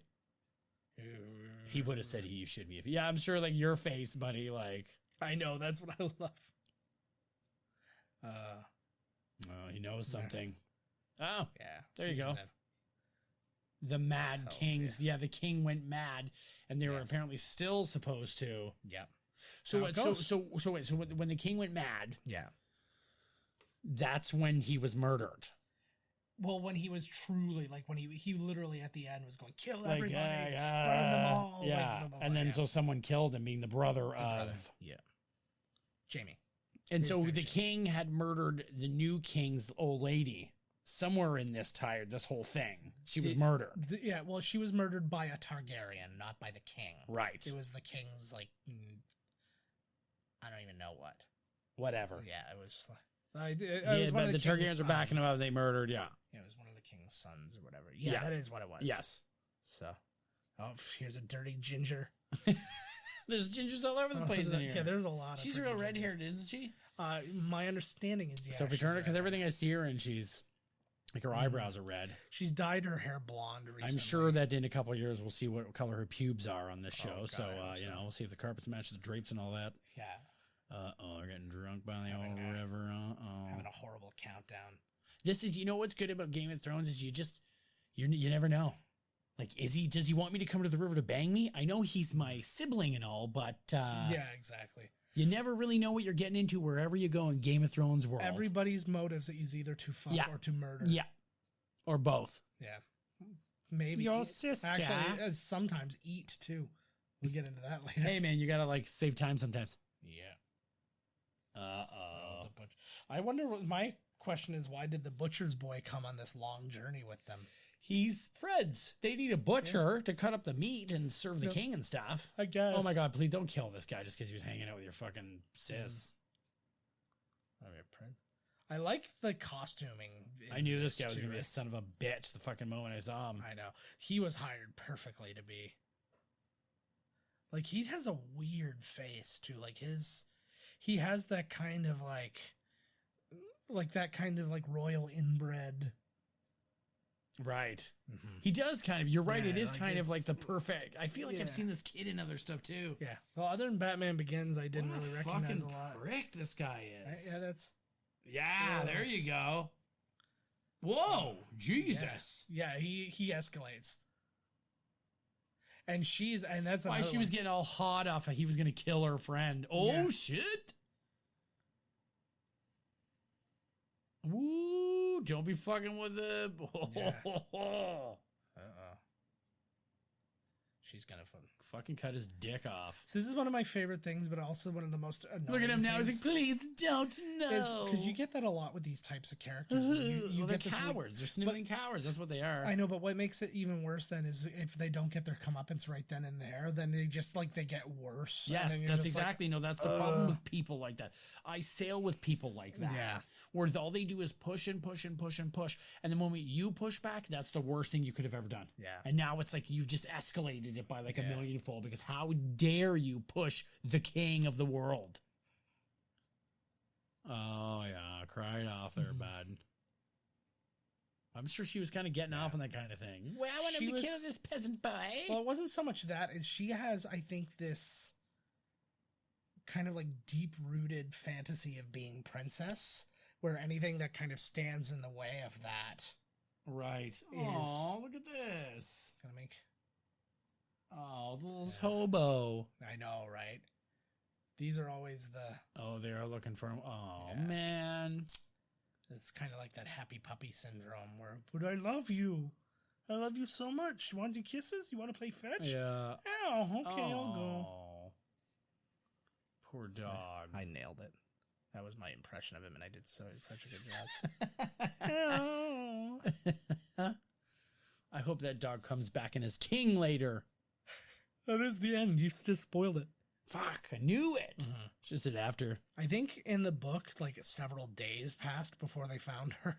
He would have said you should be. Yeah, I'm sure, like, your face, buddy, like... I know, that's what I love. Oh, he knows something. Oh, Yeah. there you go. The Mad Kings. Yeah, the king went mad, and they were apparently still supposed to. Yeah. So what? So wait. So when the king went mad, that's when he was murdered. Well, when he was truly like when he literally at the end was going kill everybody, burn them all. Yeah, like, and then so someone killed him, being the brother of Jamie. And so the king had murdered the new king's old lady. Somewhere in this whole thing, she was murdered. Well, she was murdered by a Targaryen, not by the king. Right. It was the king's, like, I don't even know what. Whatever. Yeah, it was. But the Targaryens are backing him up. They murdered. Yeah. Yeah, it was one of the king's sons or whatever. Yeah, that is what it was. Yes. So, here's a dirty ginger. There's gingers all over the place in here. Yeah, there's a lot. She's real red-haired, isn't she? My understanding is Sophie Turner, because everything I see her in, she's. Like her eyebrows are red. She's dyed her hair blonde recently. I'm sure that in a couple of years we'll see what color her pubes are on this show. God, so we'll see if the carpets match the drapes and all that. Yeah. They're getting drunk by the old river. Having a horrible countdown. This is, what's good about Game of Thrones is you never know. Like, does he want me to come to the river to bang me? I know he's my sibling and all, but yeah, exactly. You never really know what you're getting into wherever you go in Game of Thrones world. Everybody's motives is either to fuck or to murder. Yeah. Or both. Yeah. Maybe. Your sister. Actually, sometimes eat too. We'll get into that later. Hey, man, you got to, like, save time sometimes. Yeah. I wonder my question is, why did the butcher's boy come on this long journey with them? He's Fred's. They need a butcher to cut up the meat and serve the king and stuff. I guess. Oh my God, please don't kill this guy just because he was hanging out with your fucking sis. I like the costuming. I knew this guy was going to be a son of a bitch the fucking moment I saw him. I know. He was hired perfectly to be. Like, he has a weird face too. Like, he has that kind of like royal inbred. Right. Mm-hmm. He does kind of. You're right. Yeah, it is kind of like the perfect. I feel like I've seen this kid in other stuff too. Yeah. Well, other than Batman Begins, I didn't really recognize a lot. What a prick this guy is. Yeah, that's. Yeah, there you go. Whoa, Jesus. Yeah, he escalates. And that's why she was getting all hot off. He was going to kill her friend. Oh shit. Woo! Don't be fucking with the. Yeah. She's gonna fucking cut his dick off. So this is one of my favorite things, but also one of the most annoying. Look at him now. He's like, please don't know. Because you get that a lot with these types of characters. They're cowards. They're sniveling cowards. That's what they are. I know, but what makes it even worse then is if they don't get their comeuppance right then and there, then they just they get worse. Yes, that's exactly. No, that's the problem with people like that. I sail with people like that. Yeah. Where all they do is push and push and push and push. And the moment you push back, that's the worst thing you could have ever done. Yeah. And now it's like you've just escalated it by like a millionfold because how dare you push the king of the world? Oh, yeah. Cried off there, bud. I'm sure she was kind of getting off on that kind of thing. Well, I want him to kill this peasant boy. Well, it wasn't so much that. She has, I think, this kind of like deep-rooted fantasy of being princess, where anything that kind of stands in the way of that. Right. Oh, look at this. Gonna make. Oh, the little hobo. I know, right? These are always the. Oh, they are looking for him. Oh, man. It's kind of like that happy puppy syndrome where, but I love you. I love you so much. You want to do kisses? You want to play fetch? Yeah. Oh, okay, I'll go. Poor dog. I nailed it. That was my impression of him, and I did such a good job. I hope that dog comes back and is king later. That is the end. You just spoiled it. Fuck, I knew it. Mm-hmm. It's just it after. I think in the book, like several days passed before they found her.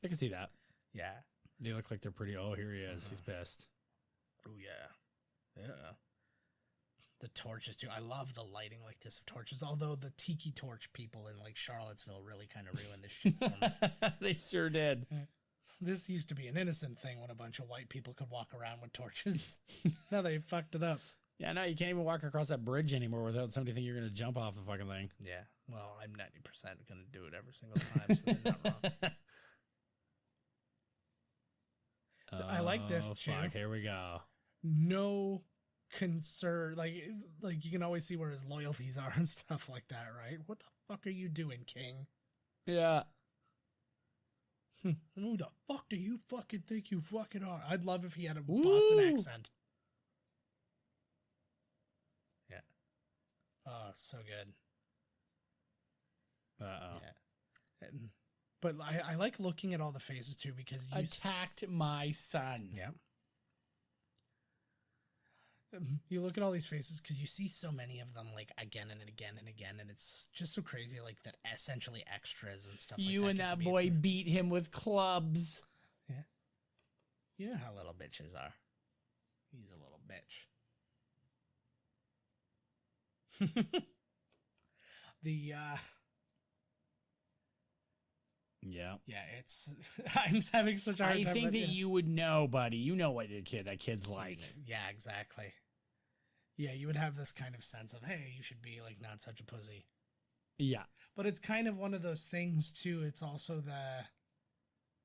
I can see that. Yeah. They look like they're pretty. Oh, here he is. He's pissed. Oh, yeah. Yeah. The torches, too. I love the lighting like this of torches, although the tiki torch people in like Charlottesville really kind of ruined this shit for me. They sure did. This used to be an innocent thing when a bunch of white people could walk around with torches. Now they fucked it up. Yeah, no, you can't even walk across that bridge anymore without somebody thinking you're going to jump off the fucking thing. Yeah. Well, I'm 90% going to do it every single time, so they're not wrong. I like this, too. Fuck, here we go. No concern. Like you can always see where his loyalties are and stuff like that, right? What the fuck are you doing, King? Yeah. Who the fuck do you fucking think you fucking are? I'd love if he had a Boston accent. Yeah. Oh, so good. Uh-oh. Yeah. But I like looking at all the faces too because you attacked my son. Yeah. You look at all these faces because you see so many of them like again and again and again, and it's just so crazy like that essentially extras and stuff. You like and that boy beat him with clubs. Yeah. You know how little bitches are. He's a little bitch. Yeah. Yeah, it's I'm having such a hard time. I think that you would know, buddy. You know what that kid's like. Yeah, exactly. Yeah, you would have this kind of sense of, hey, you should be like not such a pussy. Yeah. But it's kind of one of those things too. It's also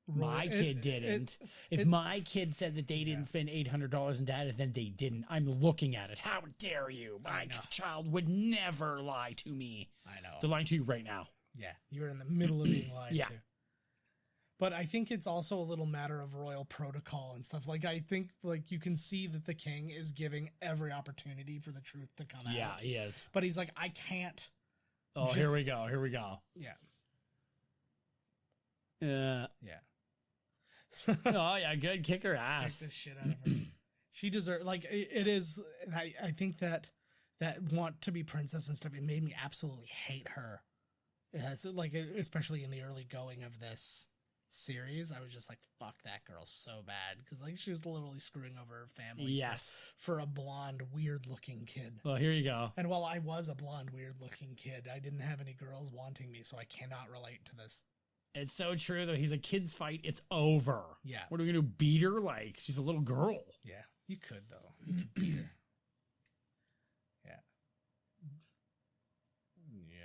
my kid didn't. If my kid said that they didn't spend $800 in data, then they didn't. I'm looking at it. How dare you? My child would never lie to me. I know. They're lying to you right now. Yeah, you're in the middle of being lied yeah. to. But I think it's also a little matter of royal protocol and stuff. Like, I think, like, you can see that the king is giving every opportunity for the truth to come out. Yeah, he is. But he's like, I can't. Oh, here we go. Here we go. Yeah. Yeah. Oh, yeah, good. Kick her ass. Kick the shit out of her. She deserves, like, it is, and I think that want to be princess and stuff, it made me absolutely hate her. It has, like, especially in the early going of this series, I was just like, fuck that girl so bad, because like she's literally screwing over her family. Yes, for a blonde, weird-looking kid. Well, here you go. And while I was a blonde, weird-looking kid, I didn't have any girls wanting me, so I cannot relate to this. It's so true, though. He's a kid's fight. It's over. Yeah. What are we gonna do? Beat her like she's a little girl? Yeah, you could though. You could beat her.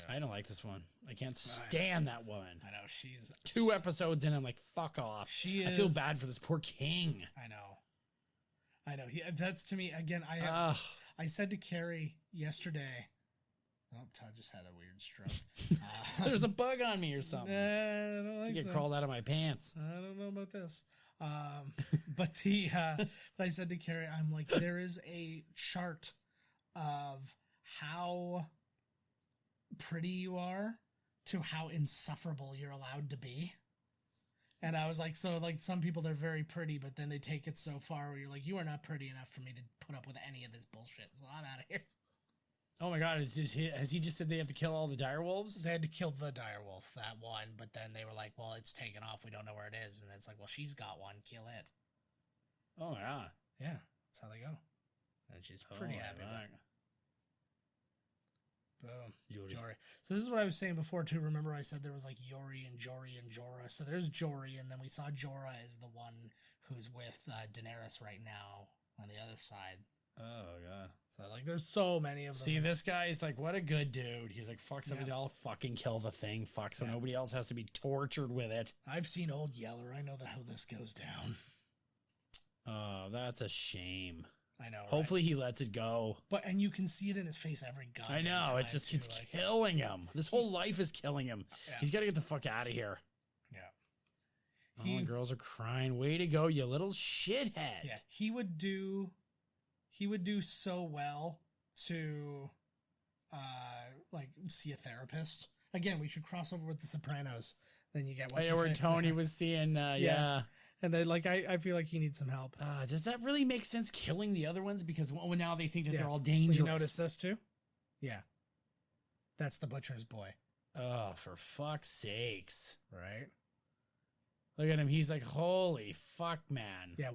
I don't like this one. I can't stand that woman. I know, she's 2 episodes in. I'm like, fuck off. I feel bad for this poor king. I know. That's to me again. I said to Carrie yesterday. Oh, Todd just had a weird stroke. There's a bug on me or something. I don't like get crawled out of my pants. I don't know about this. But I said to Carrie, I'm like, there is a chart of how pretty you are to how insufferable you're allowed to be. And I was like, so like some people, they're very pretty, but then they take it so far where you're like, you are not pretty enough for me to put up with any of this bullshit, so I'm out of here. Oh my god, has he just said they have to kill all the direwolves? They had to kill the direwolf, that one, but then they were like, well, it's taken off, we don't know where it is. And it's like, well, she's got one, kill it. Oh yeah. Yeah, that's how they go. And she's pretty happy. Boom. Jory. So this is what I was saying before too. Remember I said there was like Yori and Jory and Jorah. So there's Jory, and then we saw Jorah is the one who's with Daenerys right now on the other side. Oh god. So like there's so many of them. See, this guy's like, what a good dude. He's like, fuck somebody, I'll fucking kill the thing. Fuck, so nobody else has to be tortured with it. I've seen Old Yeller. I know how this goes down. Oh, that's a shame. I know. Hopefully he lets it go. And you can see it in his face every goddamn I know. time, It's just it's killing him. This whole life is killing him. Yeah. He's got to get the fuck out of here. Yeah. All the girls are crying. Way to go, you little shithead. Yeah. He would do so well to like see a therapist. Again, we should cross over with The Sopranos. Then you get where Tony was seeing yeah. And then, like, I feel like he needs some help. Does that really make sense, killing the other ones? Because now they think that they're all dangerous. You notice this, too? Yeah. That's the butcher's boy. Oh, for fuck's sakes. Right? Look at him. He's like, holy fuck, man. Yeah,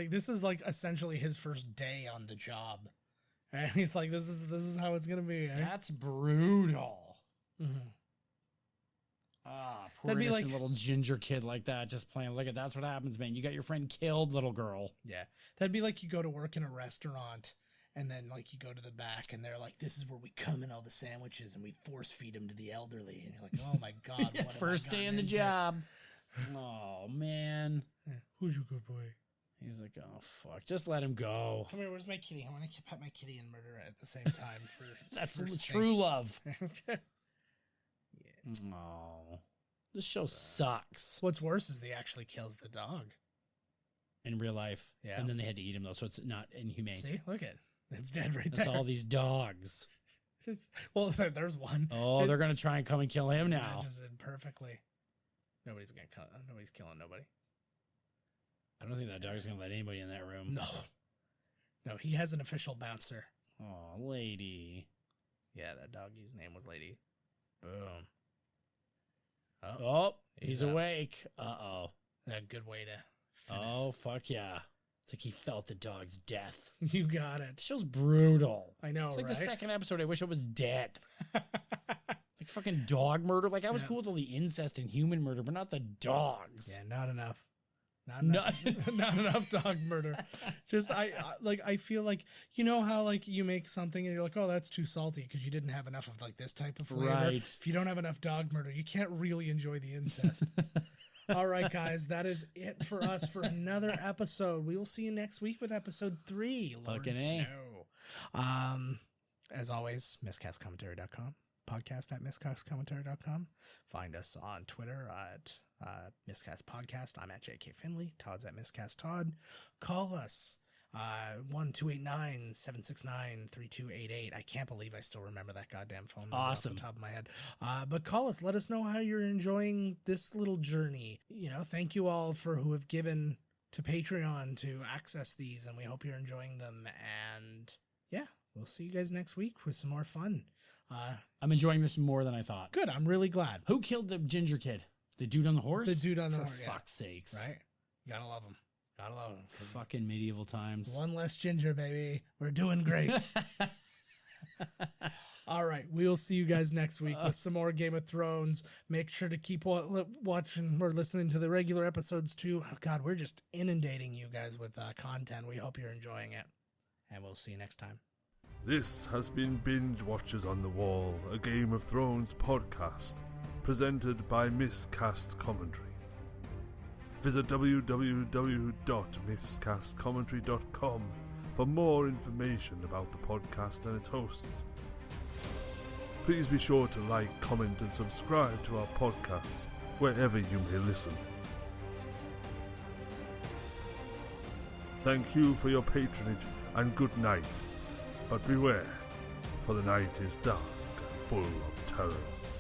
this is, like, essentially his first day on the job. And he's like, this is how it's going to be. Eh? That's brutal. Mm-hmm. Ah, Poor That'd be innocent like little ginger kid like that, just playing. Look at that's what happens, man. You got your friend killed, little girl. yeah, that'd be like you go to work in a restaurant. And then, like, you go to the back, and they're like, "This is where we come in all the sandwiches, and we force feed them to the elderly." And you're like, "Oh my god!" What have First I day in the gotten job. Oh man. into? Yeah. Who's your good boy? He's like, oh fuck, just let him go. Come here. Where's my kitty? I want to pet my kitty and murder it at the same time. That's for true love. yeah. Oh, this show sucks What's worse is he actually kills the dog. in real life. Yeah. And then they had to eat him though, so it's not inhumane. See, look at it's dead right That's there. all these dogs. Well, there's one. Oh, they're gonna try and come and kill him now. Matches it perfectly. Nobody's killing nobody. I don't think that dog's gonna let anybody in that room. No, he has an official bouncer. Oh, lady. Yeah, that doggy's name was Lady. Boom. Oh, he's up. awake. Uh-oh. A good way to finish. Oh, fuck yeah. It's like he felt the dog's death. You got it. The show's brutal. I know, It's like right? the second episode. I wish it was dead. Like fucking dog murder. Like I was cool with all the incest and human murder, but not the dogs. Yeah, not enough. Not enough dog murder. Just I feel like, you know how like you make something and you're like, oh, that's too salty because you didn't have enough of like this type of flavor. Right. If you don't have enough dog murder, you can't really enjoy the incest. All right, guys, that is it for us for another episode. We will see you next week with episode 3. Lord Fucking A. Snow. As always, miscastcommentary.com. Podcast at miscastcommentary.com. Find us on Twitter at Miscast Podcast. I'm at JK Finley. Todd's at Miscast Todd. Call us 1-289-769-3288. I can't believe I still remember that goddamn phone number Awesome. off the top of my head. But call us. Let us know how you're enjoying this little journey. You know, thank you all for who have given to Patreon to access these, and we hope you're enjoying them. And yeah, we'll see you guys next week with some more fun. I'm enjoying this more than I thought. Good. I'm really glad. Who killed the ginger kid? The dude on the horse? The dude on the horse. For fuck's sakes. Right? Gotta love him. Gotta love him. Fucking medieval times. One less ginger, baby. We're doing great. All right. We'll see you guys next week with some more Game of Thrones. Make sure to keep watching or listening to the regular episodes too. Oh, God, we're just inundating you guys with content. We hope you're enjoying it. And we'll see you next time. This has been Binge Watchers on the Wall, a Game of Thrones podcast, presented by Miscast Commentary. Visit www.miscastcommentary.com for more information about the podcast and its hosts. Please be sure to like, comment and subscribe to our podcasts wherever you may listen. Thank you for your patronage and good night. But beware, for the night is dark and full of terrors.